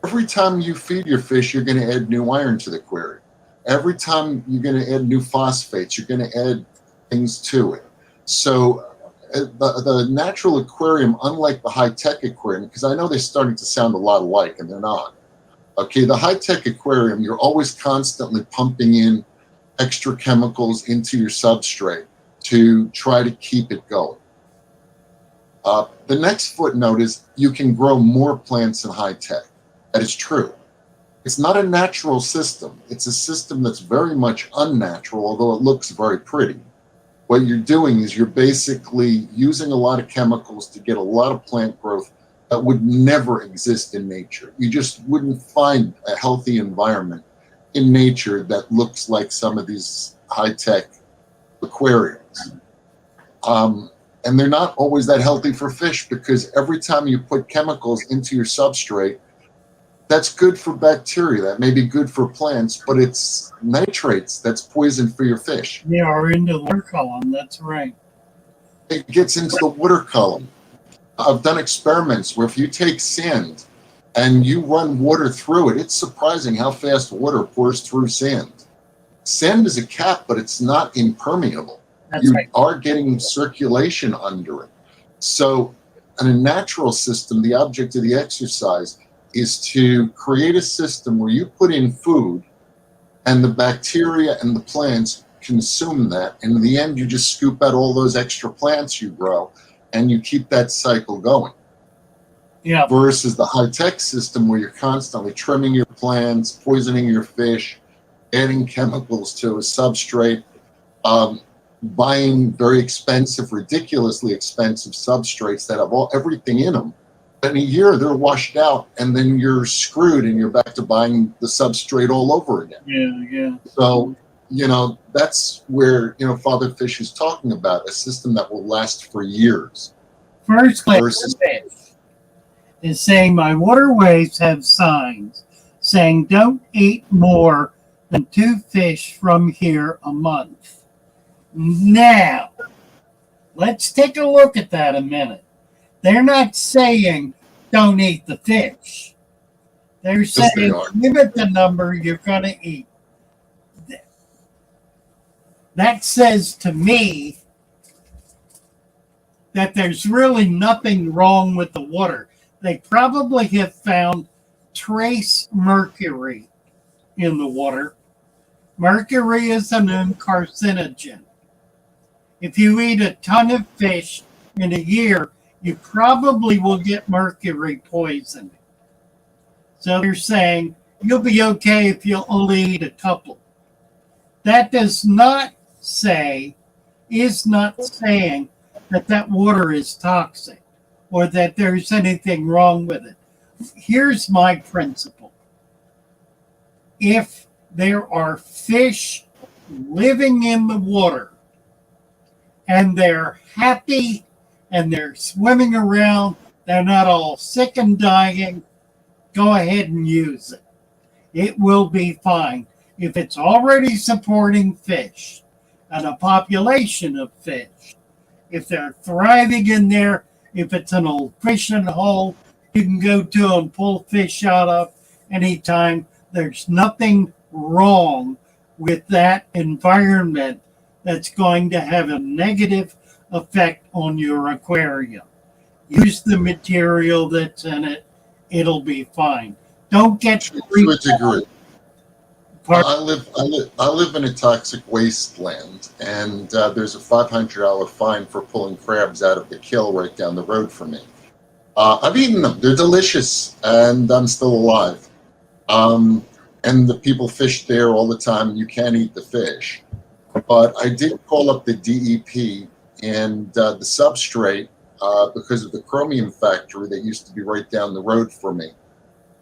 Speaker 2: every time you feed your fish, you're going to add new iron to the aquarium. Every time you're going to add new phosphates, you're going to add things to it. So the natural aquarium, unlike the high-tech aquarium, because I know they're starting to sound a lot alike, and they're not. Okay, the high-tech aquarium, you're always constantly pumping in extra chemicals into your substrate to try to keep it going. The next footnote is you can grow more plants in high-tech. That is true. It's not a natural system. It's a system that's very much unnatural, although it looks very pretty. What you're doing is you're basically using a lot of chemicals to get a lot of plant growth that would never exist in nature. You just wouldn't find a healthy environment in nature that looks like some of these high-tech aquariums. And they're not always that healthy for fish because every time you put chemicals into your substrate, that's good for bacteria, that may be good for plants, but it's nitrates that's poison for your fish.
Speaker 1: They are into the water column, that's right.
Speaker 2: It gets into the water column. I've done experiments where if you take sand and you run water through it, it's surprising how fast water pours through sand. Sand is a cap, but it's not impermeable.
Speaker 1: That's
Speaker 2: You
Speaker 1: right.
Speaker 2: are getting circulation under it. So in a natural system, the object of the exercise is to create a system where you put in food and the bacteria and the plants consume that. And in the end, you just scoop out all those extra plants you grow and you keep that cycle going.
Speaker 1: Yeah.
Speaker 2: Versus the high-tech system where you're constantly trimming your plants, poisoning your fish, adding chemicals to a substrate, buying very expensive, ridiculously expensive substrates that have everything in them. In a year, they're washed out, and then you're screwed, and you're back to buying the substrate all over again.
Speaker 1: Yeah.
Speaker 2: So, you know, that's where, you know, Father Fish is talking about a system that will last for years.
Speaker 1: First class
Speaker 2: Versus-
Speaker 1: fish is saying my waterways have signs saying don't eat more than 2 fish from here a month. Now, let's take a look at that a minute. They're not saying don't eat the fish. They're
Speaker 2: Yes, they
Speaker 1: saying
Speaker 2: are.
Speaker 1: limit the number you're going to eat. That says to me that there's really nothing wrong with the water. They probably have found trace mercury in the water. Mercury is a known carcinogen. If you eat a ton of fish in a year, you probably will get mercury poisoning. So they're saying you'll be okay if you only eat a couple. That does not say, is not saying that water is toxic or that there's anything wrong with it. Here's my principle. if there are fish living in the water and they're happy and they're swimming around, they're not all sick and dying, go ahead and use it. It will be fine. If it's already supporting fish and a population of fish, if they're thriving in there, if it's an old fishing hole, you can go to and pull fish out of anytime. There's nothing wrong with that environment that's going to have a negative effect on your aquarium. Use the material that's in it. It'll be fine. Don't get
Speaker 2: To a degree.
Speaker 1: Pardon?
Speaker 2: I live in a toxic wasteland, and there's a $500 fine for pulling crabs out of the kill right down the road from me. I've eaten them; they're delicious, and I'm still alive. And the people fish there all the time, and you can't eat the fish. But I did call up the DEP and the Substrate because of the chromium factory that used to be right down the road from me.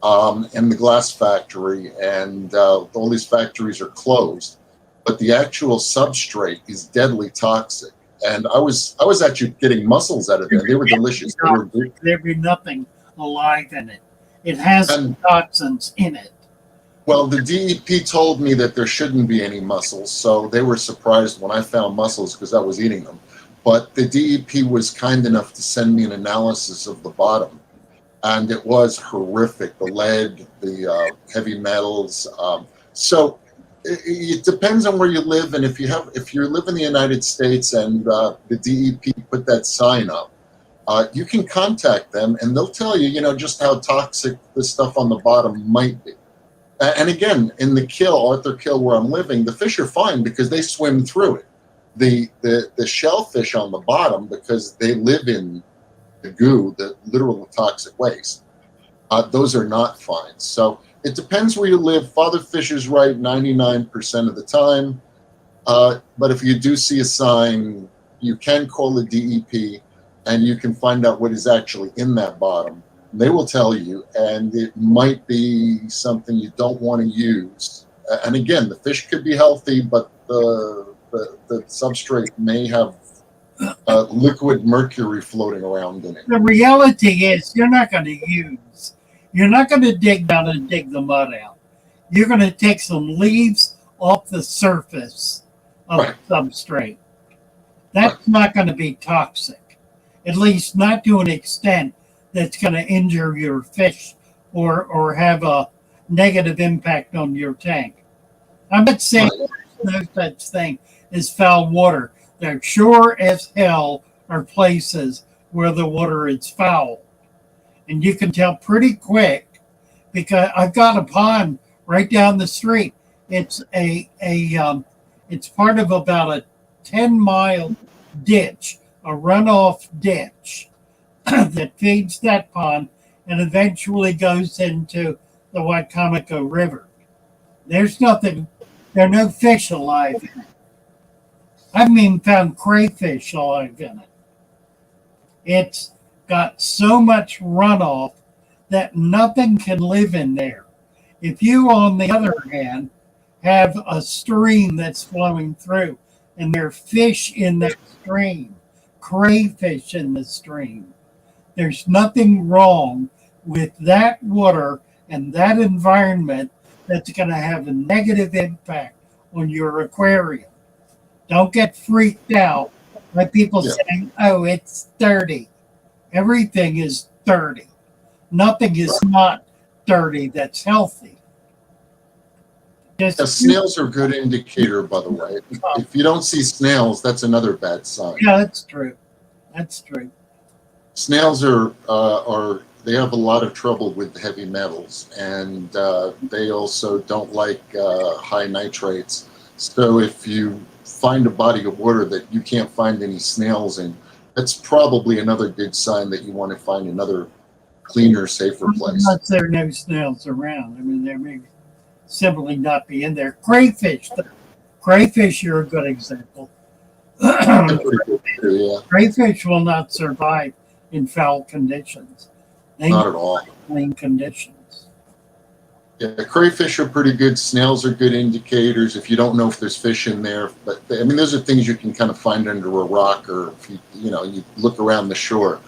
Speaker 2: And the glass factory, and all these factories are closed, but the actual substrate is deadly toxic. And I was actually getting mussels out of there. They were delicious.
Speaker 1: There'd be nothing alive in it. It has toxins in it.
Speaker 2: Well, the DEP told me that there shouldn't be any mussels, so they were surprised when I found mussels because I was eating them. But the DEP was kind enough to send me an analysis of the bottom. And it was horrific, the lead, the heavy metals. So it depends on where you live, and if you live in the United States and the DEP put that sign up, you can contact them, and they'll tell you, just how toxic the stuff on the bottom might be. And again, in the Arthur Kill where I'm living, the fish are fine because they swim through it. The shellfish on the bottom, because they live in the goo, the literal toxic waste, those are not fine. So it depends where you live. Father Fish is right 99% of the time. But if you do see a sign, you can call the DEP and you can find out what is actually in that bottom. They will tell you, and it might be something you don't want to use. And again, the fish could be healthy, but the substrate may have liquid mercury floating around in it.
Speaker 1: The reality is you're not going to dig down and dig the mud out. You're going to take some leaves off the surface of the substrate. That's not going to be toxic, at least not to an extent that's going to injure your fish or have a negative impact on your tank. I'm not saying there's no such thing as foul water. There sure as hell are places where the water is foul. And you can tell pretty quick because I've got a pond right down the street. It's it's part of about a 10-mile ditch, a runoff ditch that feeds that pond and eventually goes into the Wacomico River. There are no fish alive in it. I haven't even found crayfish alive in it. It's got so much runoff that nothing can live in there. If you, on the other hand, have a stream that's flowing through and there are fish in that stream, crayfish in the stream, there's nothing wrong with that water and that environment that's going to have a negative impact on your aquarium. Don't get freaked out by people saying, oh, it's dirty. Everything is dirty. Nothing is not dirty that's healthy.
Speaker 2: Snails are a good indicator, by the way. If you don't see snails, that's another bad sign.
Speaker 1: Yeah, that's true. That's true.
Speaker 2: Snails they have a lot of trouble with heavy metals, and they also don't like high nitrates. So if you find a body of water that you can't find any snails in, that's probably another good sign that you want to find another cleaner, safer place.
Speaker 1: Unless there are no snails around. I mean, there may simply not be in there. Crayfish are a good example. Crayfish will not survive in foul conditions. They
Speaker 2: not at all.
Speaker 1: Clean conditions.
Speaker 2: Yeah, crayfish are pretty good. Snails are good indicators if you don't know if there's fish in there. But I mean, those are things you can kind of find under a rock, or if you look around the shore.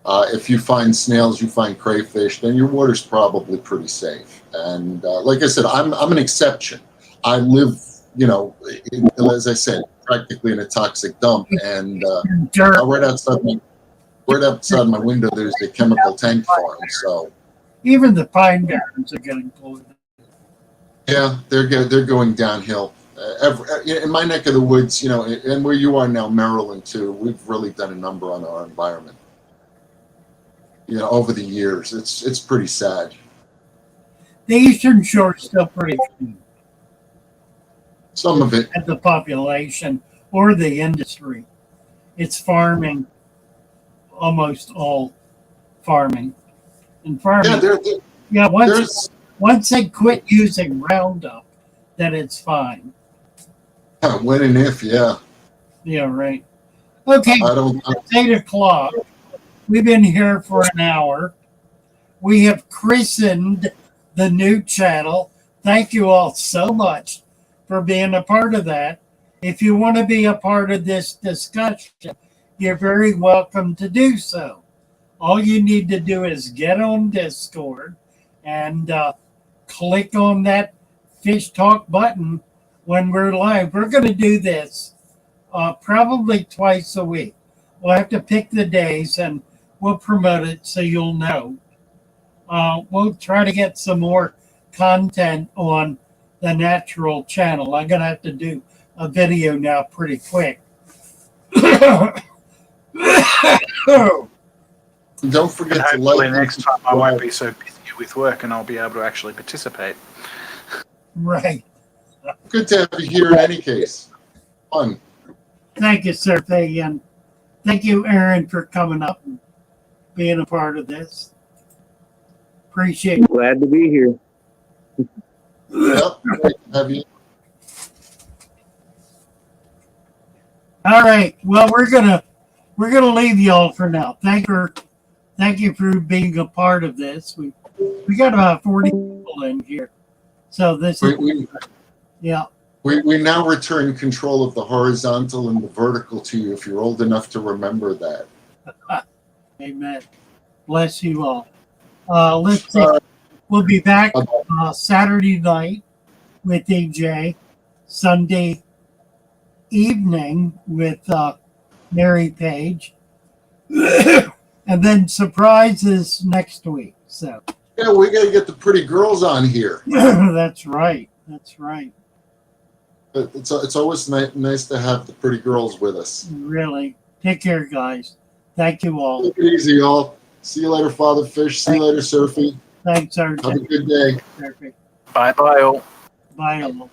Speaker 2: If you find snails, you find crayfish, then your water's probably pretty safe. And like I said, I'm an exception. I live, as I said, practically in a toxic dump, and
Speaker 1: Dirt.
Speaker 2: right outside my window, there's a chemical tank farm. So.
Speaker 1: Even the pine barrens are getting polluted.
Speaker 2: Yeah, they're going downhill. In my neck of the woods, and where you are now, Maryland too, we've really done a number on our environment. Over the years, it's pretty sad.
Speaker 1: The eastern shore is still pretty clean.
Speaker 2: Some of it.
Speaker 1: At the population or the industry, it's farming, almost all farming. And farming, once they quit using Roundup, then it's fine.
Speaker 2: When and if, yeah.
Speaker 1: Yeah, right. Okay, it's 8 o'clock. We've been here for an hour. We have christened the new channel. Thank you all so much for being a part of that. If you want to be a part of this discussion, you're very welcome to do so. All you need to do is get on Discord and click on that Fish Talk button when we're live. We're going to do this probably twice a week. We'll have to pick the days and we'll promote it so you'll know. We'll try to get some more content on the natural channel. I'm going to have to do a video now pretty quick.
Speaker 2: Don't forget to
Speaker 3: hopefully next time I won't be so busy with work and I'll be able to actually participate.
Speaker 1: Right.
Speaker 2: Good to have you here in any case. Fun.
Speaker 1: Thank you, Sir Faye, and thank you, Aaron, for coming up and being a part of this. Appreciate it.
Speaker 4: Glad to be here.
Speaker 2: Yep, great to have you.
Speaker 1: All right. Well, we're gonna leave y'all for now. Thank you for being a part of this. We got about 40 people in here, so this is yeah.
Speaker 2: We now return control of the horizontal and the vertical to you if you're old enough to remember that.
Speaker 1: Amen. Bless you all. Let's see. We'll be back Saturday night with EJ, Sunday evening with Mary Page, and then surprises next week. So
Speaker 2: yeah, we got to get the pretty girls on here.
Speaker 1: That's right. That's right.
Speaker 2: It's always nice to have the pretty girls with us.
Speaker 1: Really. Take care, guys. Thank you all.
Speaker 2: Take it easy, y'all. See you later, Father Fish. See you later, Surfy.
Speaker 1: Thanks, RJ.
Speaker 2: Have a good day.
Speaker 1: Perfect.
Speaker 3: Bye-bye all.
Speaker 1: Bye all.